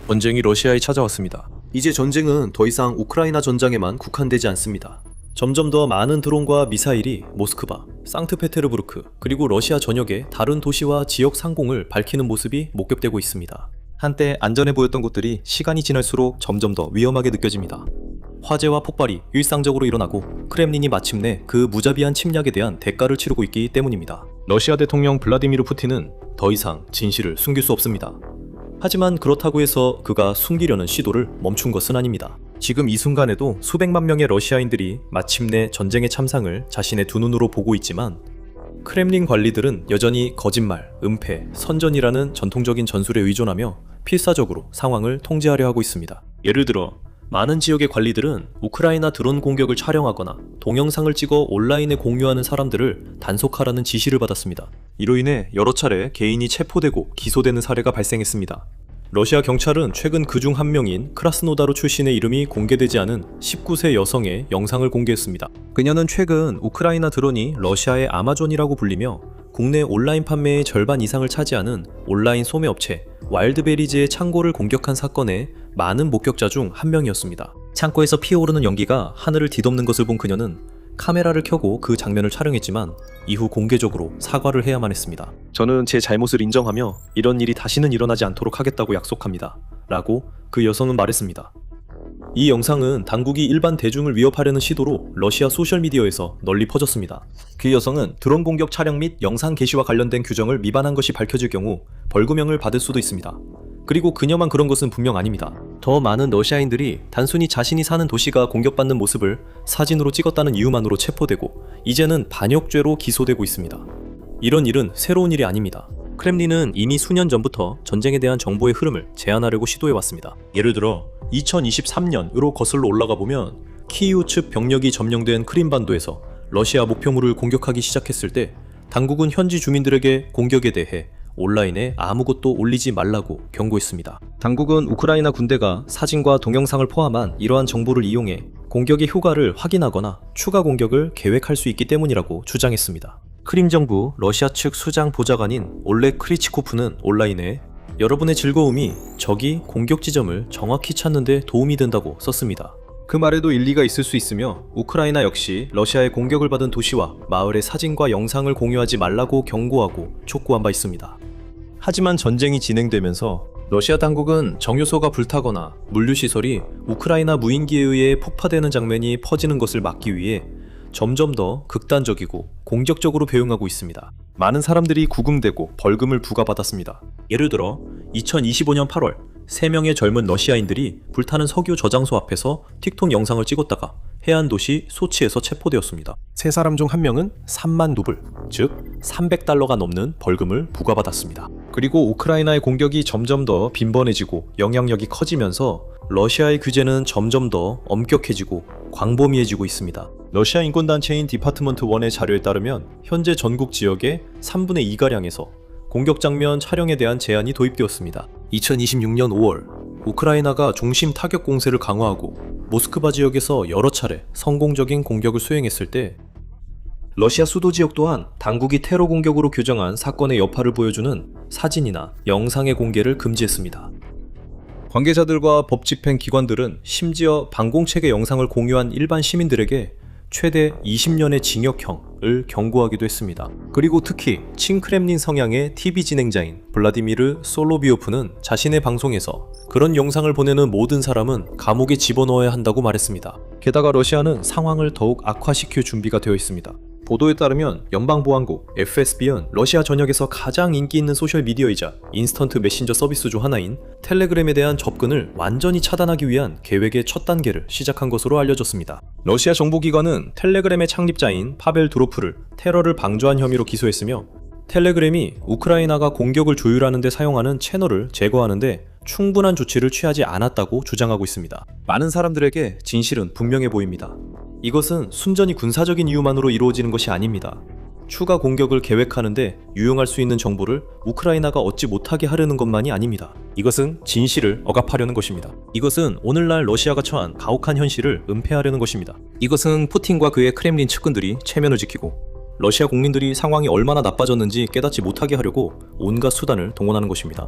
전쟁이 러시아에 찾아왔습니다. 이제 전쟁은 더 이상 우크라이나 전장에만 국한되지 않습니다. 점점 더 많은 드론과 미사일이 모스크바, 상트페테르부르크, 그리고 러시아 전역의 다른 도시와 지역 상공을 밝히는 모습이 목격되고 있습니다. 한때 안전해 보였던 곳들이 시간이 지날수록 점점 더 위험하게 느껴집니다. 화재와 폭발이 일상적으로 일어나고 크렘린이 마침내 그 무자비한 침략에 대한 대가를 치르고 있기 때문입니다. 러시아 대통령 블라디미르 푸틴은 더 이상 진실을 숨길 수 없습니다. 하지만 그렇다고 해서 그가 숨기려는 시도를 멈춘 것은 아닙니다. 지금 이 순간에도 수백만 명의 러시아인들이 마침내 전쟁의 참상을 자신의 두 눈으로 보고 있지만 크렘린 관리들은 여전히 거짓말, 은폐, 선전이라는 전통적인 전술에 의존하며 필사적으로 상황을 통제하려 하고 있습니다. 예를 들어 많은 지역의 관리들은 우크라이나 드론 공격을 촬영하거나 동영상을 찍어 온라인에 공유하는 사람들을 단속하라는 지시를 받았습니다. 이로 인해 여러 차례 개인이 체포되고 기소되는 사례가 발생했습니다. 러시아 경찰은 최근 그중 한 명인 크라스노다르 출신의 이름이 공개되지 않은 19세 여성의 영상을 공개했습니다. 그녀는 최근 우크라이나 드론이 러시아의 아마존이라고 불리며 국내 온라인 판매의 절반 이상을 차지하는 온라인 소매업체 와일드베리즈의 창고를 공격한 사건의 많은 목격자 중 한 명이었습니다. 창고에서 피어오르는 연기가 하늘을 뒤덮는 것을 본 그녀는 카메라를 켜고 그 장면을 촬영했지만 이후 공개적으로 사과를 해야만 했습니다. 저는 제 잘못을 인정하며 이런 일이 다시는 일어나지 않도록 하겠다고 약속합니다. 라고 그 여성은 말했습니다. 이 영상은 당국이 일반 대중을 위협하려는 시도로 러시아 소셜미디어에서 널리 퍼졌습니다. 그 여성은 드론 공격 촬영 및 영상 게시와 관련된 규정을 위반한 것이 밝혀질 경우 벌금형을 받을 수도 있습니다. 그리고 그녀만 그런 것은 분명 아닙니다. 더 많은 러시아인들이 단순히 자신이 사는 도시가 공격받는 모습을 사진으로 찍었다는 이유만으로 체포되고 이제는 반역죄로 기소되고 있습니다. 이런 일은 새로운 일이 아닙니다. 크렘린은 이미 수년 전부터 전쟁에 대한 정보의 흐름을 제한하려고 시도해왔습니다. 예를 들어 2023년으로 거슬러 올라가 보면 키이우 측 병력이 점령된 크림반도에서 러시아 목표물을 공격하기 시작했을 때 당국은 현지 주민들에게 공격에 대해 온라인에 아무것도 올리지 말라고 경고했습니다. 당국은 우크라이나 군대가 사진과 동영상을 포함한 이러한 정보를 이용해 공격의 효과를 확인하거나 추가 공격을 계획할 수 있기 때문이라고 주장했습니다. 크림 정부 러시아 측 수장 보좌관인 올렉 크리치코프는 온라인에 여러분의 즐거움이 적이 공격 지점을 정확히 찾는 데 도움이 된다고 썼습니다. 그 말에도 일리가 있을 수 있으며 우크라이나 역시 러시아의 공격을 받은 도시와 마을의 사진과 영상을 공유하지 말라고 경고하고 촉구한 바 있습니다. 하지만 전쟁이 진행되면서 러시아 당국은 정유소가 불타거나 물류시설이 우크라이나 무인기에 의해 폭파되는 장면이 퍼지는 것을 막기 위해 점점 더 극단적이고 공격적으로 배응하고 있습니다. 많은 사람들이 구금되고 벌금을 부과받았습니다. 예를 들어 2025년 8월 3명의 젊은 러시아인들이 불타는 석유 저장소 앞에서 틱톡 영상을 찍었다가 해안 도시 소치에서 체포되었습니다. 세 사람 중 한 명은 3만 루블, 즉 300달러가 넘는 벌금을 부과받았습니다. 그리고 우크라이나의 공격이 점점 더 빈번해지고 영향력이 커지면서 러시아의 규제는 점점 더 엄격해지고 광범위해지고 있습니다. 러시아 인권단체인 디파트먼트 1의 자료에 따르면 현재 전국 지역의 3분의 2가량에서 공격 장면 촬영에 대한 제한이 도입되었습니다. 2026년 5월 우크라이나가 중심 타격 공세를 강화하고 모스크바 지역에서 여러 차례 성공적인 공격을 수행했을 때 러시아 수도 지역 또한 당국이 테러 공격으로 규정한 사건의 여파를 보여주는 사진이나 영상의 공개를 금지했습니다. 관계자들과 법 집행 기관들은 심지어 방공책의 영상을 공유한 일반 시민들에게 최대 20년의 징역형을 경고하기도 했습니다. 그리고 특히 친크렘린 성향의 TV 진행자인 블라디미르 솔로비오프는 자신의 방송에서 그런 영상을 보내는 모든 사람은 감옥에 집어넣어야 한다고 말했습니다. 게다가 러시아는 상황을 더욱 악화시킬 준비가 되어 있습니다. 보도에 따르면 연방보안국 FSB는 러시아 전역에서 가장 인기 있는 소셜미디어이자 인스턴트 메신저 서비스 중 하나인 텔레그램에 대한 접근을 완전히 차단하기 위한 계획의 첫 단계를 시작한 것으로 알려졌습니다. 러시아 정보기관은 텔레그램의 창립자인 파벨 두로프를 테러를 방조한 혐의로 기소했으며 텔레그램이 우크라이나가 공격을 조율하는 데 사용하는 채널을 제거하는데 충분한 조치를 취하지 않았다고 주장하고 있습니다. 많은 사람들에게 진실은 분명해 보입니다. 이것은 순전히 군사적인 이유만으로 이루어지는 것이 아닙니다. 추가 공격을 계획하는데 유용할 수 있는 정보를 우크라이나가 얻지 못하게 하려는 것만이 아닙니다. 이것은 진실을 억압하려는 것입니다. 이것은 오늘날 러시아가 처한 가혹한 현실을 은폐하려는 것입니다. 이것은 푸틴과 그의 크렘린 측근들이 체면을 지키고 러시아 국민들이 상황이 얼마나 나빠졌는지 깨닫지 못하게 하려고 온갖 수단을 동원하는 것입니다.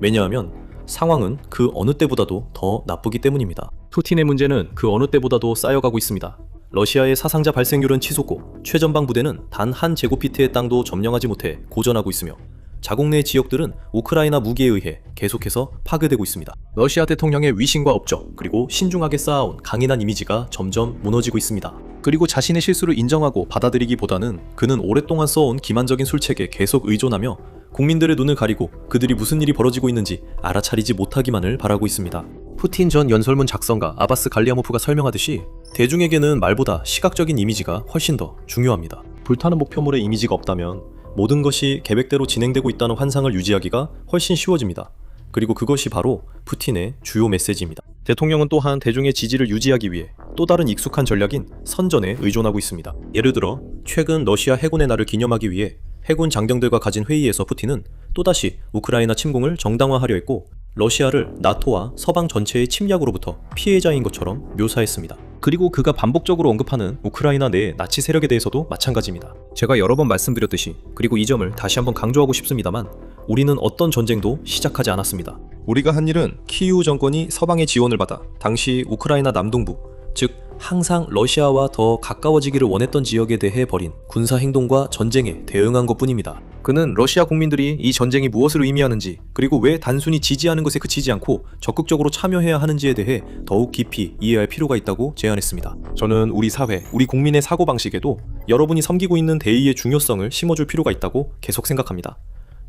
왜냐하면 상황은 그 어느 때보다도 더 나쁘기 때문입니다. 푸틴의 문제는 그 어느 때보다도 쌓여가고 있습니다. 러시아의 사상자 발생률은 치솟고 최전방 부대는 단 한 제곱피트의 땅도 점령하지 못해 고전하고 있으며 자국 내 지역들은 우크라이나 무기에 의해 계속해서 파괴되고 있습니다. 러시아 대통령의 위신과 업적 그리고 신중하게 쌓아온 강인한 이미지가 점점 무너지고 있습니다. 그리고 자신의 실수를 인정하고 받아들이기보다는 그는 오랫동안 써온 기만적인 술책에 계속 의존하며 국민들의 눈을 가리고 그들이 무슨 일이 벌어지고 있는지 알아차리지 못하기만을 바라고 있습니다. 푸틴 전 연설문 작성가 아바스 갈리아모프가 설명하듯이 대중에게는 말보다 시각적인 이미지가 훨씬 더 중요합니다. 불타는 목표물의 이미지가 없다면 모든 것이 계획대로 진행되고 있다는 환상을 유지하기가 훨씬 쉬워집니다. 그리고 그것이 바로 푸틴의 주요 메시지입니다. 대통령은 또한 대중의 지지를 유지하기 위해 또 다른 익숙한 전략인 선전에 의존하고 있습니다. 예를 들어 최근 러시아 해군의 날을 기념하기 위해 해군 장병들과 가진 회의에서 푸틴은 또다시 우크라이나 침공을 정당화하려 했고 러시아를 나토와 서방 전체의 침략으로부터 피해자인 것처럼 묘사했습니다. 그리고 그가 반복적으로 언급하는 우크라이나 내 나치 세력에 대해서도 마찬가지입니다. 제가 여러 번 말씀드렸듯이 그리고 이 점을 다시 한번 강조하고 싶습니다만 우리는 어떤 전쟁도 시작하지 않았습니다. 우리가 한 일은 키이우 정권이 서방의 지원을 받아 당시 우크라이나 남동부, 즉 항상 러시아와 더 가까워지기를 원했던 지역에 대해 벌인 군사행동과 전쟁에 대응한 것뿐입니다. 그는 러시아 국민들이 이 전쟁이 무엇을 의미하는지 그리고 왜 단순히 지지하는 것에 그치지 않고 적극적으로 참여해야 하는지에 대해 더욱 깊이 이해할 필요가 있다고 제안했습니다. 저는 우리 사회, 우리 국민의 사고방식에도 여러분이 섬기고 있는 대의의 중요성을 심어줄 필요가 있다고 계속 생각합니다.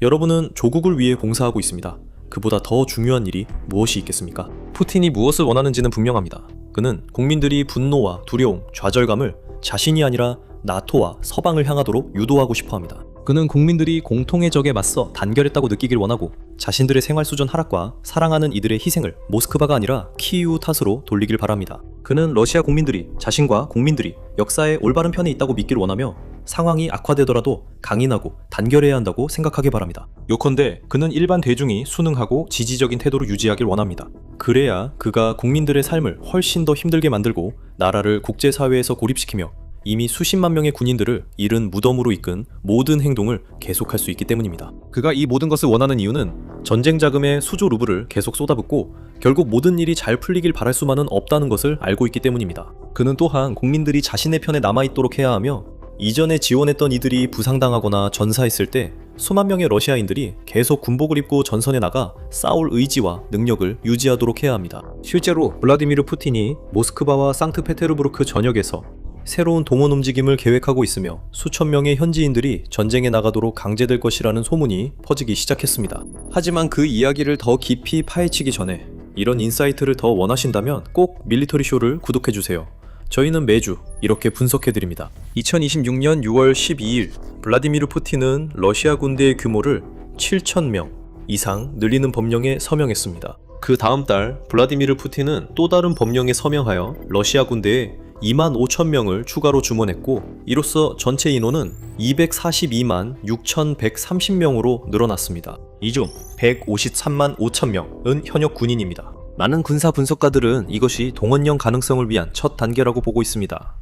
여러분은 조국을 위해 봉사하고 있습니다. 그보다 더 중요한 일이 무엇이 있겠습니까? 푸틴이 무엇을 원하는지는 분명합니다. 그는 국민들이 분노와 두려움, 좌절감을 자신이 아니라 나토와 서방을 향하도록 유도하고 싶어합니다. 그는 국민들이 공통의 적에 맞서 단결했다고 느끼길 원하고 자신들의 생활 수준 하락과 사랑하는 이들의 희생을 모스크바가 아니라 키이우 탓으로 돌리길 바랍니다. 그는 러시아 국민들이 자신과 국민들이 역사의 올바른 편에 있다고 믿길 원하며 상황이 악화되더라도 강인하고 단결해야 한다고 생각하기 바랍니다. 요컨대 그는 일반 대중이 순응하고 지지적인 태도를 유지하길 원합니다. 그래야 그가 국민들의 삶을 훨씬 더 힘들게 만들고 나라를 국제사회에서 고립시키며 이미 수십만 명의 군인들을 잃은 무덤으로 이끈 모든 행동을 계속할 수 있기 때문입니다. 그가 이 모든 것을 원하는 이유는 전쟁 자금에 수조 루블을 계속 쏟아붓고 결국 모든 일이 잘 풀리길 바랄 수만은 없다는 것을 알고 있기 때문입니다. 그는 또한 국민들이 자신의 편에 남아있도록 해야 하며 이전에 지원했던 이들이 부상당하거나 전사했을 때 수만 명의 러시아인들이 계속 군복을 입고 전선에 나가 싸울 의지와 능력을 유지하도록 해야 합니다. 실제로 블라디미르 푸틴이 모스크바와 상트페테르부르크 전역에서 새로운 동원 움직임을 계획하고 있으며 수천 명의 현지인들이 전쟁에 나가도록 강제될 것이라는 소문이 퍼지기 시작했습니다. 하지만 그 이야기를 더 깊이 파헤치기 전에 이런 인사이트를 더 원하신다면 꼭 밀리터리 쇼를 구독해주세요. 저희는 매주 이렇게 분석해드립니다. 2026년 6월 12일 블라디미르 푸틴은 러시아 군대의 규모를 7,000명 이상 늘리는 법령에 서명했습니다. 그 다음 달 블라디미르 푸틴은 또 다른 법령에 서명하여 러시아 군대에 25,000명을 추가로 주문했고 이로써 전체 인원은 242만 6,130명으로 늘어났습니다. 이 중 153만 5천명은 현역 군인입니다. 많은 군사 분석가들은 이것이 동원령 가능성을 위한 첫 단계라고 보고 있습니다.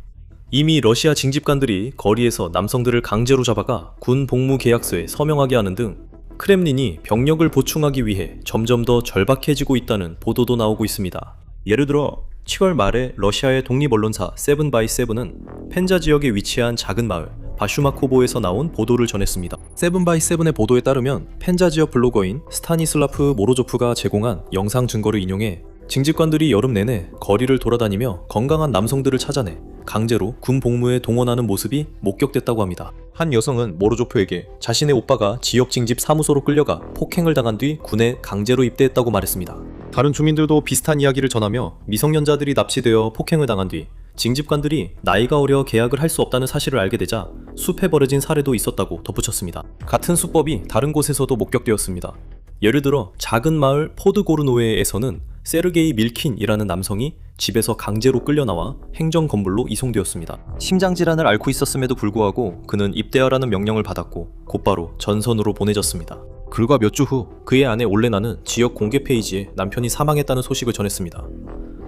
이미 러시아 징집관들이 거리에서 남성들을 강제로 잡아가 군 복무 계약서에 서명하게 하는 등 크렘린이 병력을 보충하기 위해 점점 더 절박해지고 있다는 보도도 나오고 있습니다. 예를 들어 7월 말에 러시아의 독립 언론사 세븐바이세븐은 펜자 지역에 위치한 작은 마을 바슈마코보에서 나온 보도를 전했습니다. 세븐바이세븐의 보도에 따르면 펜자 지역 블로거인 스타니슬라프 모로조프가 제공한 영상 증거를 인용해 징집관들이 여름 내내 거리를 돌아다니며 건강한 남성들을 찾아내 강제로 군 복무에 동원하는 모습이 목격됐다고 합니다. 한 여성은 모로조프에게 자신의 오빠가 지역 징집 사무소로 끌려가 폭행을 당한 뒤 군에 강제로 입대했다고 말했습니다. 다른 주민들도 비슷한 이야기를 전하며 미성년자들이 납치되어 폭행을 당한 뒤 징집관들이 나이가 어려 계약을 할 수 없다는 사실을 알게 되자 숲에 버려진 사례도 있었다고 덧붙였습니다. 같은 수법이 다른 곳에서도 목격되었습니다. 예를 들어 작은 마을 포드고르노에에서는 세르게이 밀킨이라는 남성이 집에서 강제로 끌려나와 행정건물로 이송되었습니다. 심장질환을 앓고 있었음에도 불구하고 그는 입대하라는 명령을 받았고 곧바로 전선으로 보내졌습니다. 불과 몇 주 후 그의 아내 올레나는 지역 공개 페이지에 남편이 사망했다는 소식을 전했습니다.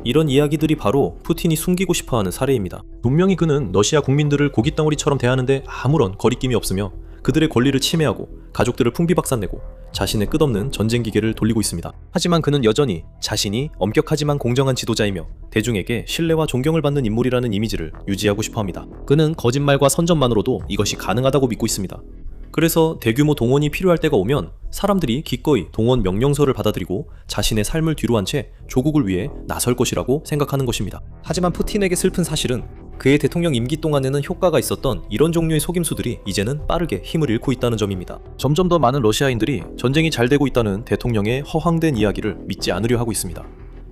이런 이야기들이 바로 푸틴이 숨기고 싶어하는 사례입니다. 분명히 그는 러시아 국민들을 고깃덩어리처럼 대하는데 아무런 거리낌이 없으며 그들의 권리를 침해하고 가족들을 풍비박산내고 자신의 끝없는 전쟁 기계를 돌리고 있습니다. 하지만 그는 여전히 자신이 엄격하지만 공정한 지도자이며 대중에게 신뢰와 존경을 받는 인물이라는 이미지를 유지하고 싶어합니다. 그는 거짓말과 선전만으로도 이것이 가능하다고 믿고 있습니다. 그래서 대규모 동원이 필요할 때가 오면 사람들이 기꺼이 동원 명령서를 받아들이고 자신의 삶을 뒤로한 채 조국을 위해 나설 것이라고 생각하는 것입니다. 하지만 푸틴에게 슬픈 사실은 그의 대통령 임기 동안에는 효과가 있었던 이런 종류의 속임수들이 이제는 빠르게 힘을 잃고 있다는 점입니다. 점점 더 많은 러시아인들이 전쟁이 잘 되고 있다는 대통령의 허황된 이야기를 믿지 않으려 하고 있습니다.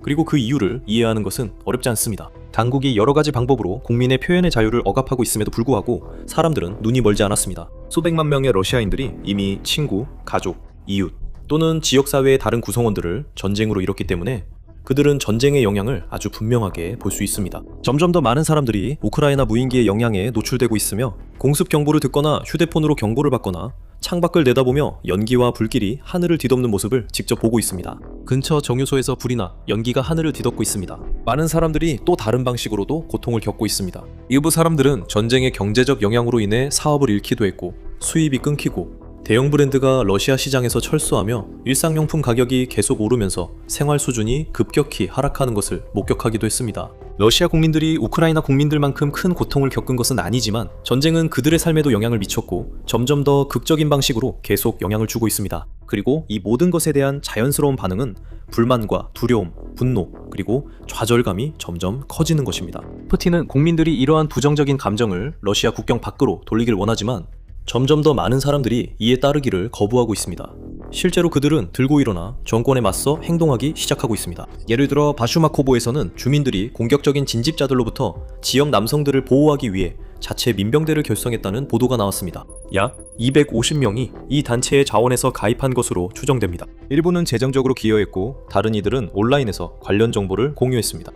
그리고 그 이유를 이해하는 것은 어렵지 않습니다. 당국이 여러 가지 방법으로 국민의 표현의 자유를 억압하고 있음에도 불구하고 사람들은 눈이 멀지 않았습니다. 수백만 명의 러시아인들이 이미 친구, 가족, 이웃 또는 지역사회의 다른 구성원들을 전쟁으로 잃었기 때문에 그들은 전쟁의 영향을 아주 분명하게 볼 수 있습니다. 점점 더 많은 사람들이 우크라이나 무인기의 영향에 노출되고 있으며 공습 경보를 듣거나 휴대폰으로 경고를 받거나 창밖을 내다보며 연기와 불길이 하늘을 뒤덮는 모습을 직접 보고 있습니다. 근처 정유소에서 불이 나 연기가 하늘을 뒤덮고 있습니다. 많은 사람들이 또 다른 방식으로도 고통을 겪고 있습니다. 일부 사람들은 전쟁의 경제적 영향으로 인해 사업을 잃기도 했고 수입이 끊기고 대형 브랜드가 러시아 시장에서 철수하며 일상용품 가격이 계속 오르면서 생활 수준이 급격히 하락하는 것을 목격하기도 했습니다. 러시아 국민들이 우크라이나 국민들만큼 큰 고통을 겪은 것은 아니지만 전쟁은 그들의 삶에도 영향을 미쳤고 점점 더 극적인 방식으로 계속 영향을 주고 있습니다. 그리고 이 모든 것에 대한 자연스러운 반응은 불만과 두려움, 분노, 그리고 좌절감이 점점 커지는 것입니다. 푸틴은 국민들이 이러한 부정적인 감정을 러시아 국경 밖으로 돌리길 원하지만 점점 더 많은 사람들이 이에 따르기를 거부하고 있습니다. 실제로 그들은 들고 일어나 정권에 맞서 행동하기 시작하고 있습니다. 예를 들어 바슈마코보에서는 주민들이 공격적인 진집자들로부터 지역 남성들을 보호하기 위해 자체 민병대를 결성했다는 보도가 나왔습니다. 약 250명이 이 단체의 자원에서 가입한 것으로 추정됩니다. 일부는 재정적으로 기여했고 다른 이들은 온라인에서 관련 정보를 공유했습니다.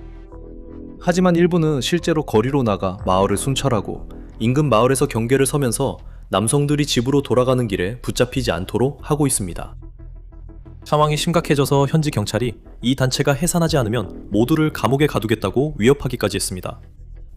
하지만 일부는 실제로 거리로 나가 마을을 순찰하고 인근 마을에서 경계를 서면서 남성들이 집으로 돌아가는 길에 붙잡히지 않도록 하고 있습니다. 상황이 심각해져서 현지 경찰이 이 단체가 해산하지 않으면 모두를 감옥에 가두겠다고 위협하기까지 했습니다.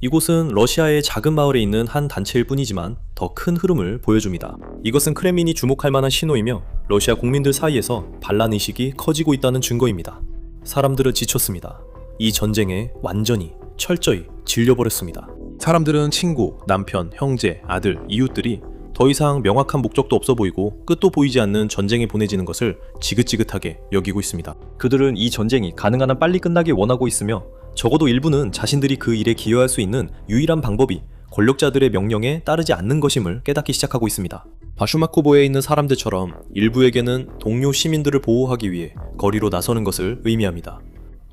이곳은 러시아의 작은 마을에 있는 한 단체일 뿐이지만 더 큰 흐름을 보여줍니다. 이것은 크렘린이 주목할 만한 신호이며 러시아 국민들 사이에서 반란의식이 커지고 있다는 증거입니다. 사람들은 지쳤습니다. 이 전쟁에 완전히 철저히 질려버렸습니다. 사람들은 친구, 남편, 형제, 아들, 이웃들이 더 이상 명확한 목적도 없어 보이고 끝도 보이지 않는 전쟁에 보내지는 것을 지긋지긋하게 여기고 있습니다. 그들은 이 전쟁이 가능한 한 빨리 끝나길 원하고 있으며 적어도 일부는 자신들이 그 일에 기여할 수 있는 유일한 방법이 권력자들의 명령에 따르지 않는 것임을 깨닫기 시작하고 있습니다. 바슈마코보에 있는 사람들처럼 일부에게는 동료 시민들을 보호하기 위해 거리로 나서는 것을 의미합니다.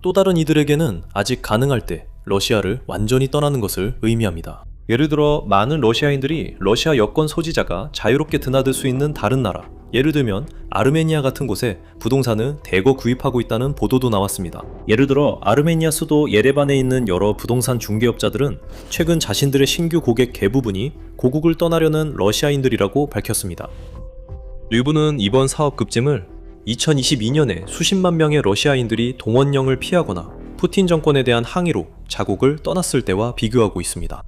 또 다른 이들에게는 아직 가능할 때 러시아를 완전히 떠나는 것을 의미합니다. 예를 들어 많은 러시아인들이 러시아 여권 소지자가 자유롭게 드나들 수 있는 다른 나라, 예를 들면 아르메니아 같은 곳에 부동산을 대거 구입하고 있다는 보도도 나왔습니다. 예를 들어 아르메니아 수도 예레반에 있는 여러 부동산 중개업자들은 최근 자신들의 신규 고객 대부분이 고국을 떠나려는 러시아인들이라고 밝혔습니다. 일부는 이번 사업 급증을 2022년에 수십만 명의 러시아인들이 동원령을 피하거나 푸틴 정권에 대한 항의로 자국을 떠났을 때와 비교하고 있습니다.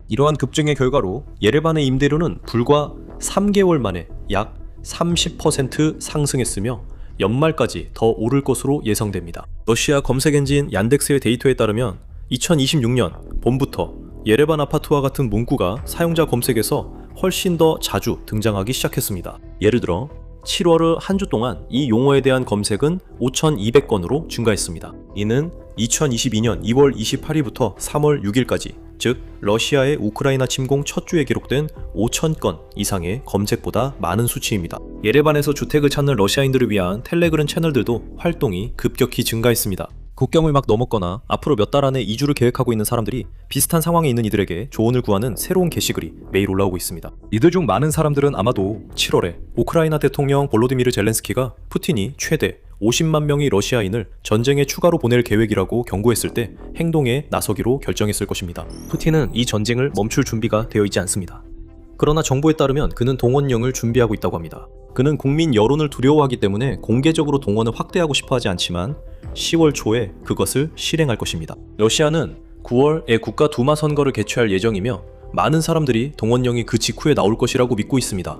이러한 급증의 결과로 예레반의 임대료는 불과 3개월 만에 약 30% 상승했으며 연말까지 더 오를 것으로 예상됩니다. 러시아 검색 엔진 얀덱스의 데이터에 따르면 2026년 봄부터 예레반 아파트와 같은 문구가 사용자 검색에서 훨씬 더 자주 등장하기 시작했습니다. 예를 들어 7월 한 주 동안 이 용어에 대한 검색은 5,200건으로 증가했습니다. 이는 2022년 2월 28일부터 3월 6일까지 즉 러시아의 우크라이나 침공 첫 주에 기록된 5,000건 이상의 검색보다 많은 수치입니다. 예레반에서 주택을 찾는 러시아인들을 위한 텔레그램 채널들도 활동이 급격히 증가했습니다. 국경을 막 넘었거나 앞으로 몇 달 안에 이주를 계획하고 있는 사람들이 비슷한 상황에 있는 이들에게 조언을 구하는 새로운 게시글이 매일 올라오고 있습니다. 이들 중 많은 사람들은 아마도 7월에 우크라이나 대통령 볼로디미르 젤렌스키가 푸틴이 최대 50만 명의 러시아인을 전쟁에 추가로 보낼 계획이라고 경고했을 때 행동에 나서기로 결정했을 것입니다. 푸틴은 이 전쟁을 멈출 준비가 되어 있지 않습니다. 그러나 정보에 따르면 그는 동원령을 준비하고 있다고 합니다. 그는 국민 여론을 두려워하기 때문에 공개적으로 동원을 확대하고 싶어 하지 않지만 10월 초에 그것을 실행할 것입니다. 러시아는 9월에 국가 두마 선거를 개최할 예정이며 많은 사람들이 동원령이 그 직후에 나올 것이라고 믿고 있습니다.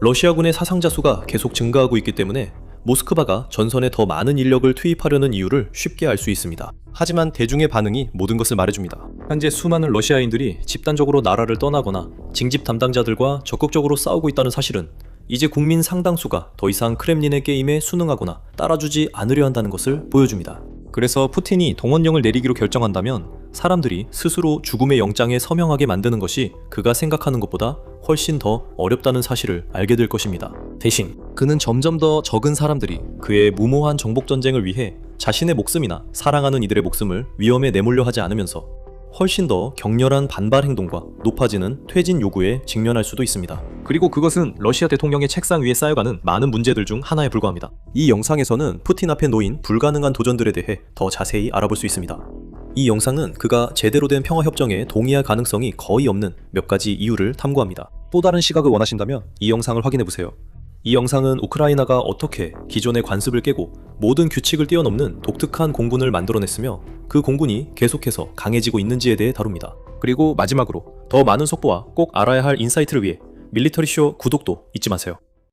러시아군의 사상자 수가 계속 증가하고 있기 때문에 모스크바가 전선에 더 많은 인력을 투입하려는 이유를 쉽게 알 수 있습니다. 하지만 대중의 반응이 모든 것을 말해줍니다. 현재 수많은 러시아인들이 집단적으로 나라를 떠나거나 징집 담당자들과 적극적으로 싸우고 있다는 사실은 이제 국민 상당수가 더 이상 크렘린의 게임에 순응하거나 따라주지 않으려 한다는 것을 보여줍니다. 그래서 푸틴이 동원령을 내리기로 결정한다면 사람들이 스스로 죽음의 영장에 서명하게 만드는 것이 그가 생각하는 것보다 훨씬 더 어렵다는 사실을 알게 될 것입니다. 대신 그는 점점 더 적은 사람들이 그의 무모한 정복전쟁을 위해 자신의 목숨이나 사랑하는 이들의 목숨을 위험에 내몰려 하지 않으면서 훨씬 더 격렬한 반발 행동과 높아지는 퇴진 요구에 직면할 수도 있습니다. 그리고 그것은 러시아 대통령의 책상 위에 쌓여가는 많은 문제들 중 하나에 불과합니다. 이 영상에서는 푸틴 앞에 놓인 불가능한 도전들에 대해 더 자세히 알아볼 수 있습니다. 이 영상은 그가 제대로 된 평화협정에 동의할 가능성이 거의 없는 몇 가지 이유를 탐구합니다. 또 다른 시각을 원하신다면 이 영상을 확인해보세요. 이 영상은 우크라이나가 어떻게 기존의 관습을 깨고 모든 규칙을 뛰어넘는 독특한 공군을 만들어냈으며 그 공군이 계속해서 강해지고 있는지에 대해 다룹니다. 그리고 마지막으로 더 많은 속보와 꼭 알아야 할 인사이트를 위해 밀리터리쇼 구독도 잊지 마세요.